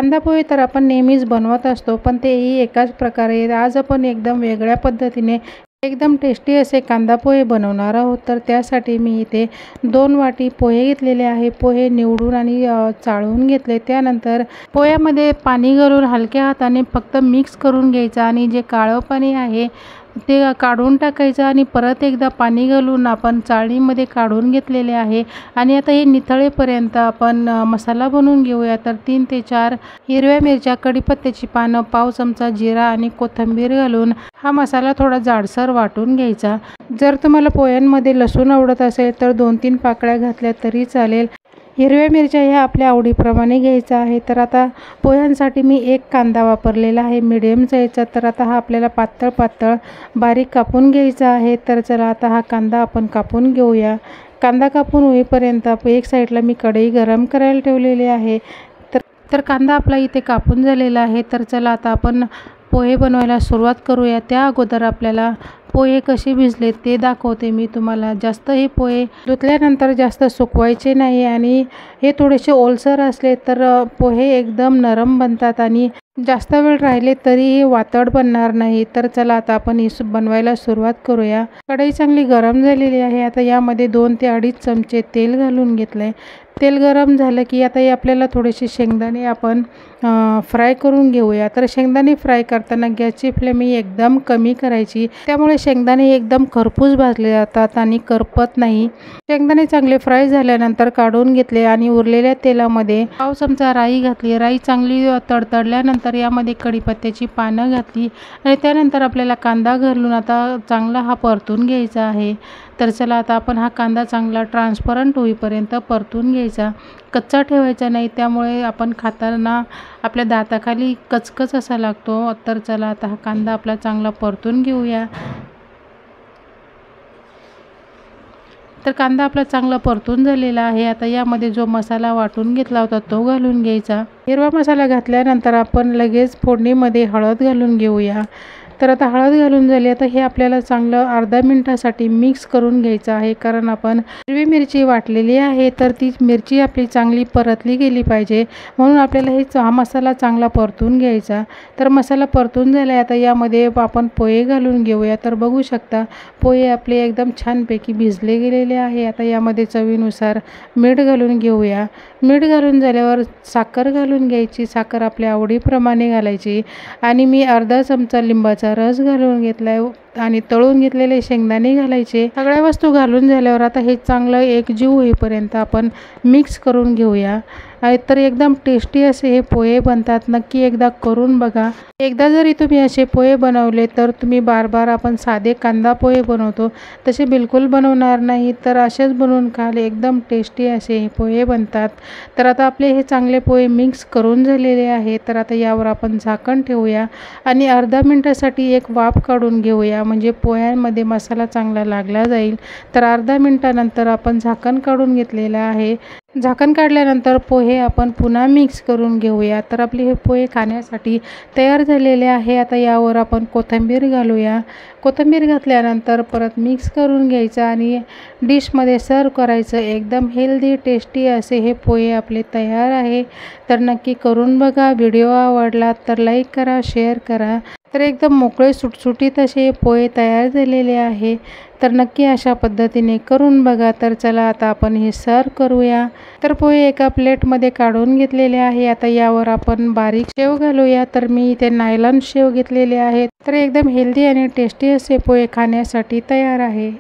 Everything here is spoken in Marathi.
कांदा पोहे तर आपण नेहमीच बनवत असतो, पण तेही एकाच प्रकारे आज आपण एकदम वेगळ्या पद्धतीने एकदम टेस्टी असे कांदा पोहे बनवणार आहोत। तर त्यासाठी मी इथे 2 वाटी पोहे घेतलेले आहे। पोहे निवडून आणि चाळून घेतले। त्यानंतर पोह्यामध्ये पाणी घालून हलक्या हाताने फक्त मिक्स करून घ्यायचं आणि जे काळं पाणी आहे ते काढून टाकायचं आणि परत एकदा पाणी घालून आपण चाळणीमध्ये काढून घेतलेले आहे। आणि आता हे निथळेपर्यंत आपण मसाला बनवून घेऊया। तर 3 ते 4 हिरव्या मिरच्या, कढीपत्त्याची पानं, पाव चमचा जिरा आणि कोथिंबीर घालून हा मसाला थोडा जाडसर वाटून घ्यायचा। जर तुम्हाला पोह्यांमध्ये लसूण आवडत असेल तर 2-3 पाकळ्या घातल्या तरी चालेल। हिरव्या मिरच्या ह्या आपल्या आवडीप्रमाणे घ्यायचा आहे। तर आता पोह्यांसाठी मी 1 कांदा वापरलेला आहे मीडियम साईजचा। तर आता हा आपल्याला पातळ बारीक कापून घ्यायचा आहे। तर चला आता हा कांदा आपण कापून घेऊया। कांदा कापून होईपर्यंत एक साईडला मी कढई गरम करायला ठेवलेली आहे। तर कांदा आपला इथे कापून झालेला आहे। तर चला आता आपण पोहे बनवायला सुरुवात करूया। त्या अगोदर आपल्याला पोहे कसे भिजले ते दाखवते मी तुम्हाला। जास्त हे पोहे धुतल्यानंतर जास्त सुकवायचे नाही आणि हे थोडेसे ओलसर असले तर पोहे एकदम नरम बनतात आणि जास्त वेळ राहिले तरी वातड बनणार नाही। तर चला आता आपण हे बनवायला सुरुवात करूया। कढई चांगली गरम झालेली आहे। आता यामध्ये 2 ते 2.5 चमचे तेल घालून घेतले। तेल गरम झालं की आता आपल्याला थोडेसे शेंगदाणे आपण फ्राय करून घेऊया। तर शेंगदाणे फ्राय करताना गॅसची फ्लेम एकदम कमी करायची, त्यामुळे शेंगदाणे एकदम खरपूस भाजले जातात आणि करपत नाही। शेंगदाणे चांगले फ्राय झाल्यानंतर काढून घेतले आणि उरलेल्या तेलामध्ये पाव चमचा राई घातली। राई चांगली तडतडल्यानंतर यामध्ये कढीपत्त्याची पानं घातली आणि त्यानंतर आपल्याला कांदा घालून आता चांगला हा परतून घ्यायचा आहे। तर चला आता आपण हा कांदा चांगला ट्रान्सपरंट होईपर्यंत परतून घ्यायचा, कच्चा ठेवायचा नाही, त्यामुळे आपण खाताना आपल्या दाताखाली कचकच असा लागतो। तर चला आता हा कांदा आपला चांगला परतून घेऊया। तर कांदा आपला चांगला परतून झालेला आहे। आता यामध्ये जो मसाला वाटून घेतला होता तो घालून घ्यायचा। हिरवा मसाला घातल्यानंतर आपण लगेच फोडणीमध्ये हळद घालून घेऊया। तर आता हळद घालून झाली। आता हे आपल्याला चांगलं अर्धा मिनिटासाठी मिक्स करून घ्यायचं आहे, कारण आपण हिरवी मिरची वाटलेली आहे तर ती मिरची आपली चांगली परतली गेली पाहिजे, म्हणून आपल्याला हा मसाला चांगला परतून घ्यायचा। तर मसाला परतून झाला। आता यामध्ये आपण पोहे घालून घेऊया। तर बघू शकता पोहे आपले एकदम छानपैकी भिजले गेलेले आहे। आता यामध्ये चवीनुसार मीठ घालून घेऊया। मीठ घालून झाल्यावर साखर घालून घ्यायची। साखर आपल्या आवडीप्रमाणे घालायची आणि मी अर्धा चमचा लिंबाचा रस घालून घेतलाय आणि तळून घेतलेले शेंगदाणे घालायचे। सगळ्या वस्तू घालून झाल्यावर आता हे चांगलं एकजीव होईपर्यंत आपण मिक्स करून घेऊया। तर एकदम टेस्टी असे हे पोहे बनतात, नक्की एकदा करून बघा। एकदा जरी तुम्ही असे पोहे बनवले तर तुम्ही बार आपण साधे कांदा पोहे बनवतो तसे बिलकुल बनवणार नाही। तर असेच बनवून खाले एकदम टेस्टी असे हे पोहे बनतात। तर आता आपले हे चांगले पोहे मिक्स करून झालेले आहे। तर आता यावर आपण झाकण ठेवूया आणि अर्धा मिनिटासाठी एक वाफ काढून घेऊया, म्हणजे पोह्यांमध्ये मसाला चांगला लागला जाईल। तर अर्धा मिनिटानंतर आपण झाकण काढून घेतलेलं आहे। झाकण काढल्यानंतर पोहे आपण पुन्हा मिक्स करून घेऊया। तर आपले हे पोहे खाण्यासाठी तयार झालेले आहे। आता यावर आपण कोथिंबीर घालूया। कोथिंबीर घातल्यानंतर परत मिक्स करून घ्यायचं आणि डिशमध्ये सर्व करायचं। एकदम हेल्दी टेस्टी असे हे पोहे आपले तयार आहे। तर नक्की करून बघा। व्हिडिओ आवडला तर लाईक करा, शेअर करा। तर एकदम मोकळे सुटसुटीत असे पोहे तयार झालेले आहे। तर नक्की अशा पद्धतीने करून बघा। तर चला आता आपण हे सर्व करूया। तर पोहे एका प्लेटमध्ये काढून घेतलेले आहे। आता यावर आपण बारीक शेव घालूया। तर मी इथे नायलॉन शेव घेतलेले आहेत। तर एकदम हेल्दी आणि टेस्टी असे पोहे खाण्यासाठी तयार आहे।